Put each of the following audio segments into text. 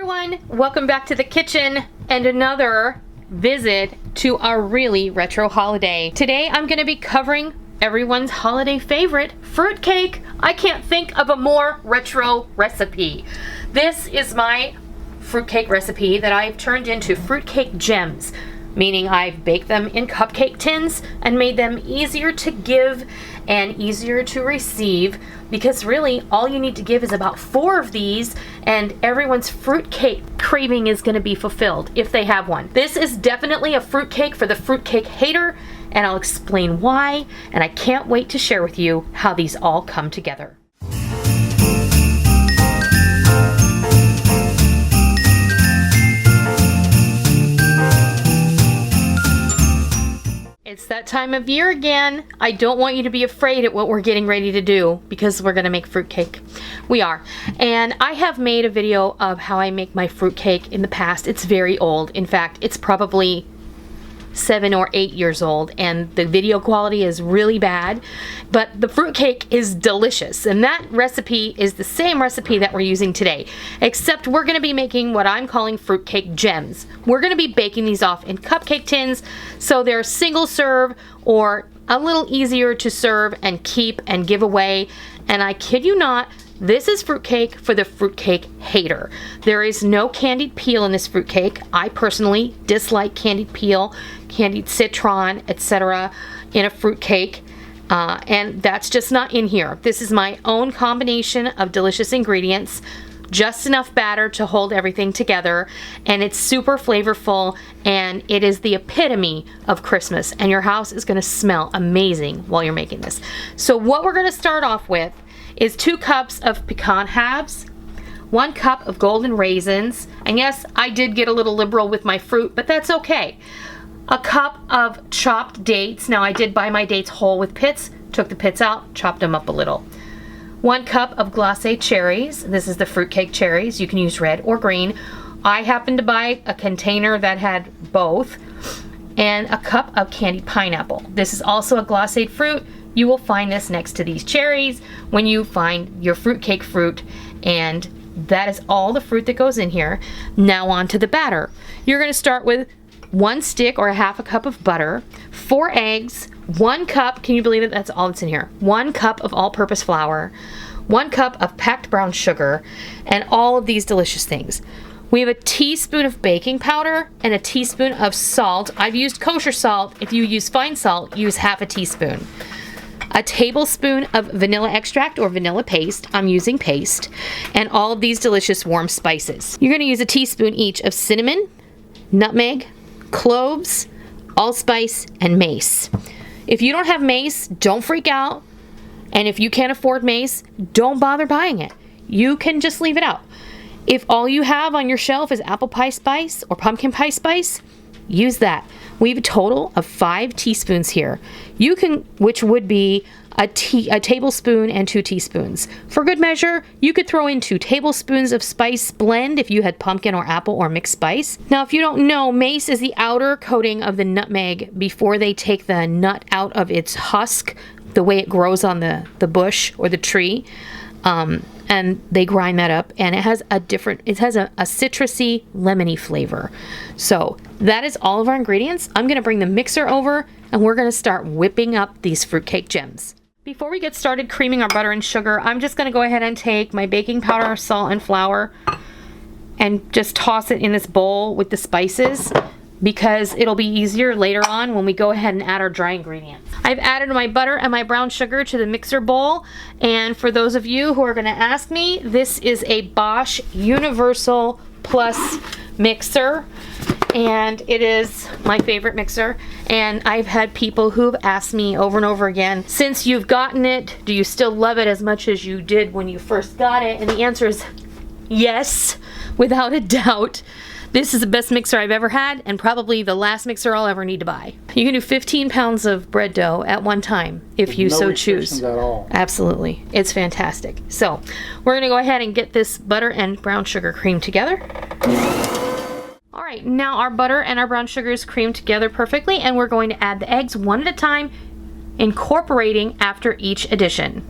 everyone, welcome back to the kitchen and another visit to our really retro holiday. Today I'm going to be covering everyone's holiday favorite, fruitcake. I can't think of a more retro recipe. This is my fruitcake recipe that I've turned into fruitcake gems, meaning I've baked them in cupcake tins and made them easier to give and easier to receive, because really all you need to give is about 4 of these and everyone's fruitcake craving is going to be fulfilled if they have one. This is definitely a fruitcake for the fruitcake hater, and I'll explain why, and I can't wait to share with you how these all come together. It's that time of year again. I don't want you to be afraid at what we're getting ready to do, because we're gonna make fruitcake. We are. And I have made a video of how I make my fruitcake in the past. It's very old. In fact, it's probably 7 or 8 years old, and the video quality is really bad, but the fruitcake is delicious, and that recipe is the same recipe that we're using today, except we're going to be making what I'm calling fruitcake gems. We're going to be baking these off in cupcake tins, so they're single serve or a little easier to serve and keep and give away. And I kid you not, this is fruitcake for the fruitcake hater. There is no candied peel in this fruitcake. I personally dislike candied peel, candied citron, etc. in a fruitcake, and that's just not in here. This is my own combination of delicious ingredients, just enough batter to hold everything together, and it's super flavorful, and it is the epitome of Christmas, and your house is going to smell amazing while you're making this. So what we're going to start off with is 2 cups of pecan halves, 1 cup of golden raisins, and yes, I did get a little liberal with my fruit, but that's okay. A cup of chopped dates. Now I did buy my dates whole with pits, took the pits out, chopped them up a little. 1 cup of Glaze cherries. This is the fruitcake cherries. You can use red or green. I happened to buy a container that had both. And a cup of candied pineapple. This is also a glacéd fruit. You will find this next to these cherries when you find your fruitcake fruit, and that is all the fruit that goes in here. Now on to the batter. You're going to start with 1 stick or a half a cup of butter, 4 eggs, 1 cup, can you believe it? That's all that's in here. 1 cup of all-purpose flour, 1 cup of packed brown sugar, and all of these delicious things. We have a teaspoon of baking powder and a teaspoon of salt. I've used kosher salt. If you use fine salt, use half a teaspoon. A tablespoon of vanilla extract or vanilla paste. I'm using paste. And all of these delicious warm spices. You're going to use a teaspoon each of cinnamon, nutmeg, cloves, allspice, and mace. If you don't have mace, don't freak out. And if you can't afford mace, don't bother buying it. You can just leave it out. If all you have on your shelf is apple pie spice or pumpkin pie spice, use that. We have a total of 5 teaspoons here. You can, which would be a tablespoon and 2 teaspoons. For good measure, you could throw in 2 tablespoons of spice blend if you had pumpkin or apple or mixed spice. Now, if you don't know, mace is the outer coating of the nutmeg before they take the nut out of its husk, the way it grows on the bush or the tree. And they grind that up, and it has a citrusy, lemony flavor. So that is all of our ingredients. I'm gonna bring the mixer over, and we're gonna start whipping up these fruitcake gems. Before we get started creaming our butter and sugar, I'm just gonna go ahead and take my baking powder, salt, and flour, and just toss it in this bowl with the spices, because it'll be easier later on when we go ahead and add our dry ingredients. I've added my butter and my brown sugar to the mixer bowl, and for those of you who are going to ask me, this is a Bosch Universal Plus mixer, and it is my favorite mixer. And I've had people who've asked me over and over again, since you've gotten it, do you still love it as much as you did when you first got it? And the answer is yes, without a doubt. This is the best mixer I've ever had, and probably the last mixer I'll ever need to buy. You can do 15 pounds of bread dough at one time if you so choose. At all. Absolutely. It's fantastic. So we're going to go ahead and get this butter and brown sugar creamed together. All right, now our butter and our brown sugar is creamed together perfectly, and we're going to add the eggs one at a time, incorporating after each addition.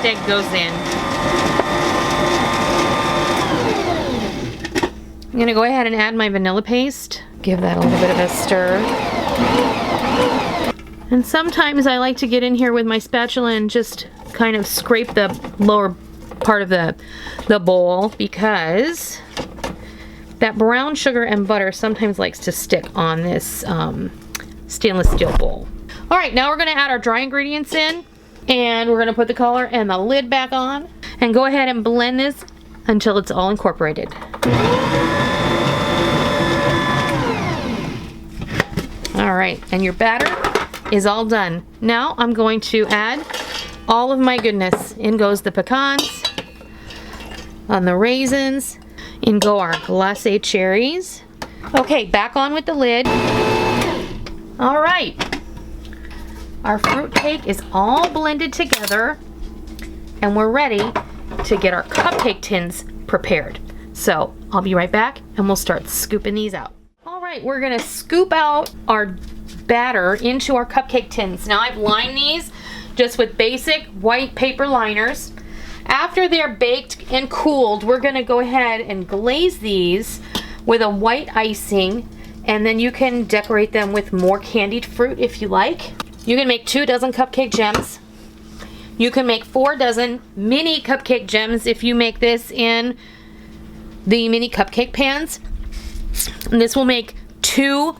egg goes in. I'm gonna go ahead and add my vanilla paste. Give that a little bit of a stir. And sometimes I like to get in here with my spatula and just kind of scrape the lower part of the bowl, because that brown sugar and butter sometimes likes to stick on this stainless steel bowl. All right, now we're gonna add our dry ingredients in, and we're gonna put the color and the lid back on and go ahead and blend this until it's all incorporated. All right, and your batter is all done. Now I'm going to add all of my goodness. In goes the pecans, on the raisins, in go our glacé cherries. Okay, back on with the lid. All right, our fruitcake is all blended together, and we're ready to get our cupcake tins prepared. So I'll be right back, and we'll start scooping these out. All right, we're gonna scoop out our batter into our cupcake tins. Now I've lined these just with basic white paper liners. After they're baked and cooled, we're gonna go ahead and glaze these with a white icing, and then you can decorate them with more candied fruit if you like. You can make 2 dozen cupcake gems. You can make 4 dozen mini cupcake gems if you make this in the mini cupcake pans. And this will make 2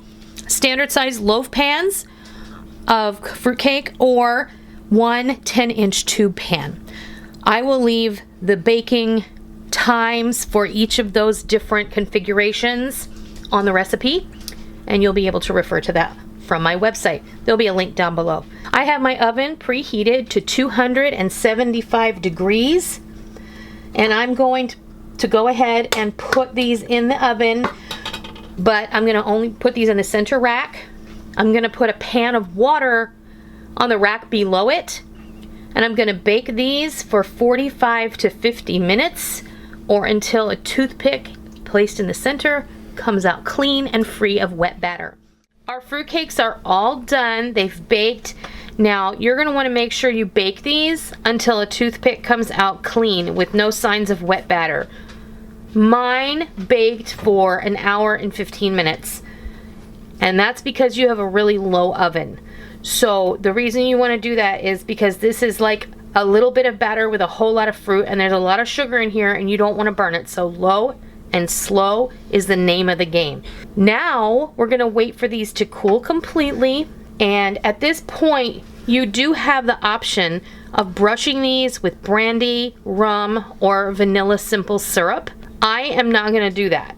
standard size loaf pans of fruitcake, or 1 10-inch tube pan. I will leave the baking times for each of those different configurations on the recipe, and you'll be able to refer to that from my website. There'll be a link down below. I have my oven preheated to 275 degrees, and I'm going to go ahead and put these in the oven, but I'm gonna only put these in the center rack. I'm gonna put a pan of water on the rack below it, and I'm gonna bake these for 45 to 50 minutes, or until a toothpick placed in the center comes out clean and free of wet batter. Our fruitcakes are all done. They've baked. Now you're gonna wanna make sure you bake these until a toothpick comes out clean with no signs of wet batter. Mine baked for 1 hour and 15 minutes, and that's because you have a really low oven. So the reason you want to do that is because this is like a little bit of batter with a whole lot of fruit, and there's a lot of sugar in here, and you don't want to burn it. So low and slow is the name of the game. Now we're going to wait for these to cool completely, and at this point you do have the option of brushing these with brandy, rum, or vanilla simple syrup. I am not going to do that.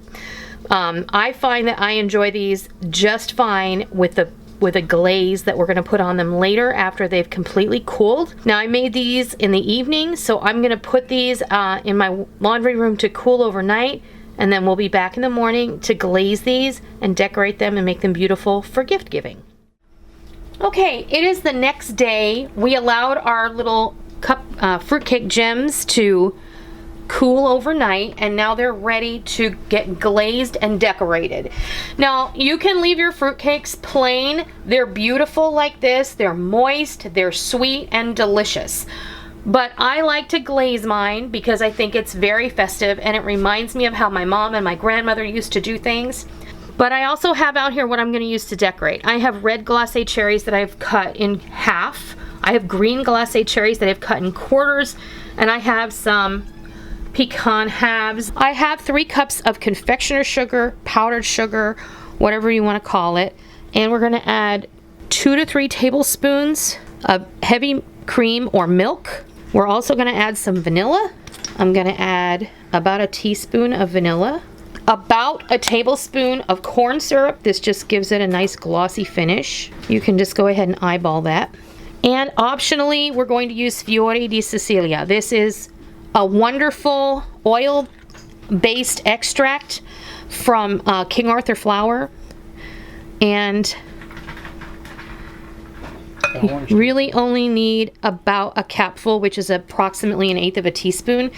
I find that I enjoy these just fine with a glaze that we're going to put on them later after they've completely cooled. Now I made these in the evening, so I'm going to put these in my laundry room to cool overnight, and then we'll be back in the morning to glaze these and decorate them and make them beautiful for gift giving. Okay, it is the next day. We allowed our little fruitcake gems to cool overnight, and now they're ready to get glazed and decorated. Now you can leave your fruitcakes plain. They're beautiful like this. They're moist, they're sweet and delicious. But I like to glaze mine because I think it's very festive, and it reminds me of how my mom and my grandmother used to do things. But I also have out here what I'm going to use to decorate. I have red glacé cherries that I've cut in half. I have green glacé cherries that I've cut in quarters, and I have some pecan halves. I have 3 cups of confectioner sugar, powdered sugar, whatever you want to call it, and we're going to add 2 to 3 tablespoons of heavy cream or milk. We're also going to add some vanilla. I'm going to add about a teaspoon of vanilla, about a tablespoon of corn syrup. This just gives it a nice glossy finish. You can just go ahead and eyeball that. And optionally, we're going to use Fiori di Sicilia. This is a wonderful oil-based extract from King Arthur flower, and you really only need about a capful, which is approximately 1/8 of a teaspoon.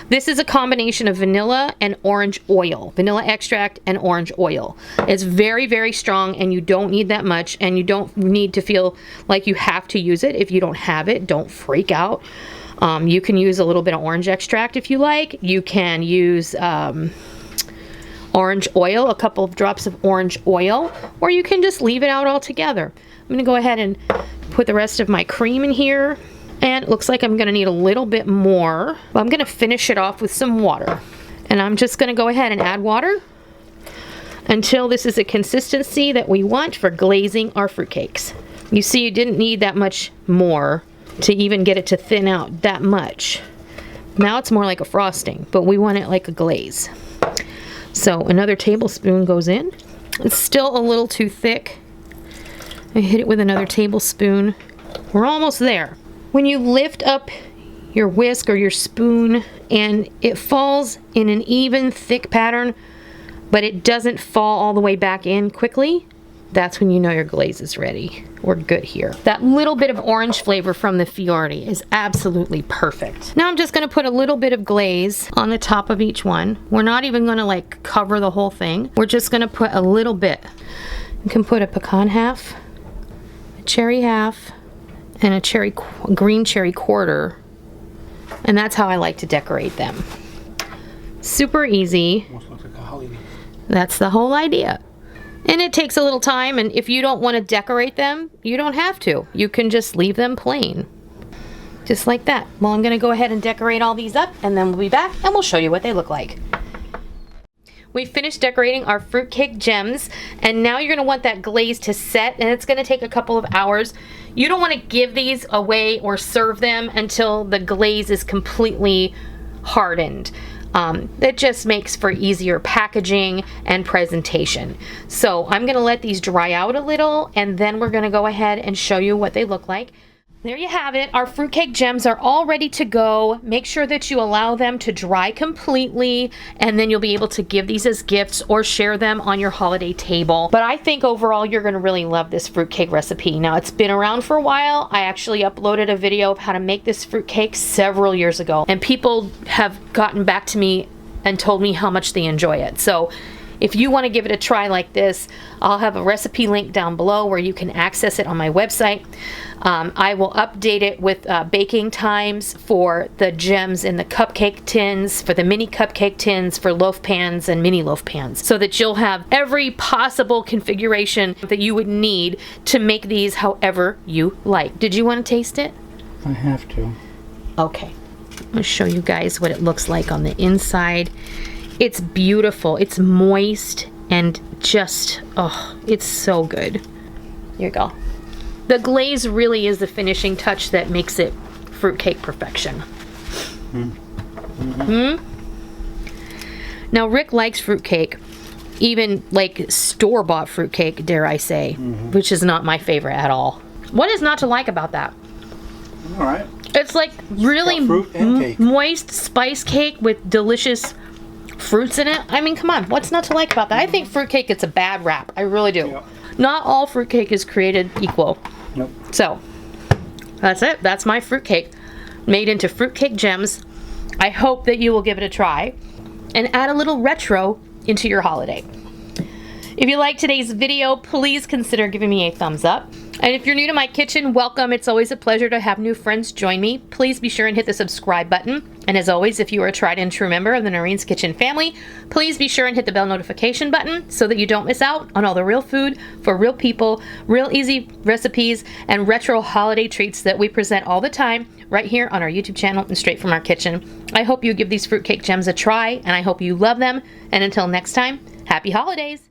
This is a combination of vanilla and orange oil, vanilla extract and orange oil. It's very, very strong, and you don't need that much, and you don't need to feel like you have to use it. If you don't have it, don't freak out. You can use a little bit of orange extract if you like. You can use orange oil, a couple of drops of orange oil, or you can just leave it out altogether. I'm gonna go ahead and put the rest of my cream in here, and it looks like I'm gonna need a little bit more. I'm gonna finish it off with some water, and I'm just gonna go ahead and add water until this is a consistency that we want for glazing our fruitcakes. You see, you didn't need that much more to even get it to thin out that much. Now it's more like a frosting, but we want it like a glaze. So another tablespoon goes in. It's still a little too thick. I hit it with another tablespoon. We're almost there. When you lift up your whisk or your spoon and it falls in an even thick pattern, but it doesn't fall all the way back in quickly, that's when you know your glaze is ready. We're good here. That little bit of orange flavor from the Fiordi is absolutely perfect. Now I'm just gonna put a little bit of glaze on the top of each one. We're not even gonna like cover the whole thing. We're just gonna put a little bit. You can put a pecan half, a cherry half, and a green cherry quarter. And that's how I like to decorate them. Super easy. Almost looks like a holly leaf. That's the whole idea. And it takes a little time, and if you don't want to decorate them, you don't have to. You can just leave them plain. Just like that. Well, I'm going to go ahead and decorate all these up, and then we'll be back, and we'll show you what they look like. We finished decorating our fruitcake gems, and now you're going to want that glaze to set, and it's going to take a couple of hours. You don't want to give these away or serve them until the glaze is completely hardened. That just makes for easier packaging and presentation. So I'm going to let these dry out a little, and then we're going to go ahead and show you what they look like. There you have it. Our fruitcake gems are all ready to go. Make sure that you allow them to dry completely, and then you'll be able to give these as gifts or share them on your holiday table. But I think overall you're going to really love this fruitcake recipe. Now, it's been around for a while. I actually uploaded a video of how to make this fruitcake several years ago, and people have gotten back to me and told me how much they enjoy it. So if you want to give it a try like this, I'll have a recipe link down below where you can access it on my website. I will update it with baking times for the gems in the cupcake tins, for the mini cupcake tins, for loaf pans and mini loaf pans, so that you'll have every possible configuration that you would need to make these however you like. Did you want to taste it? I have to. Okay. I'm going to show you guys what it looks like on the inside. It's beautiful. It's moist and just, oh, it's so good. Here you go. The glaze really is the finishing touch that makes it fruitcake perfection. Now, Rick likes fruitcake, even like store-bought fruitcake, dare I say, which is not my favorite at all. What is not to like about that? All right. It's like really fruit and cake. Moist spice cake with delicious fruits in it. I mean, come on, what's not to like about that? I think fruitcake gets a bad rap. I really do. Yep. Not all fruitcake is created equal. Nope. So, that's it. That's my fruitcake made into fruitcake gems. I hope that you will give it a try and add a little retro into your holiday. If you like today's video, please consider giving me a thumbs up. And if you're new to my kitchen, welcome. It's always a pleasure to have new friends join me. Please be sure and hit the subscribe button. And as always, if you are a tried and true member of the Noreen's Kitchen family, please be sure and hit the bell notification button so that you don't miss out on all the real food for real people, real easy recipes, and retro holiday treats that we present all the time right here on our YouTube channel and straight from our kitchen. I hope you give these fruitcake gems a try, and I hope you love them. And until next time, happy holidays!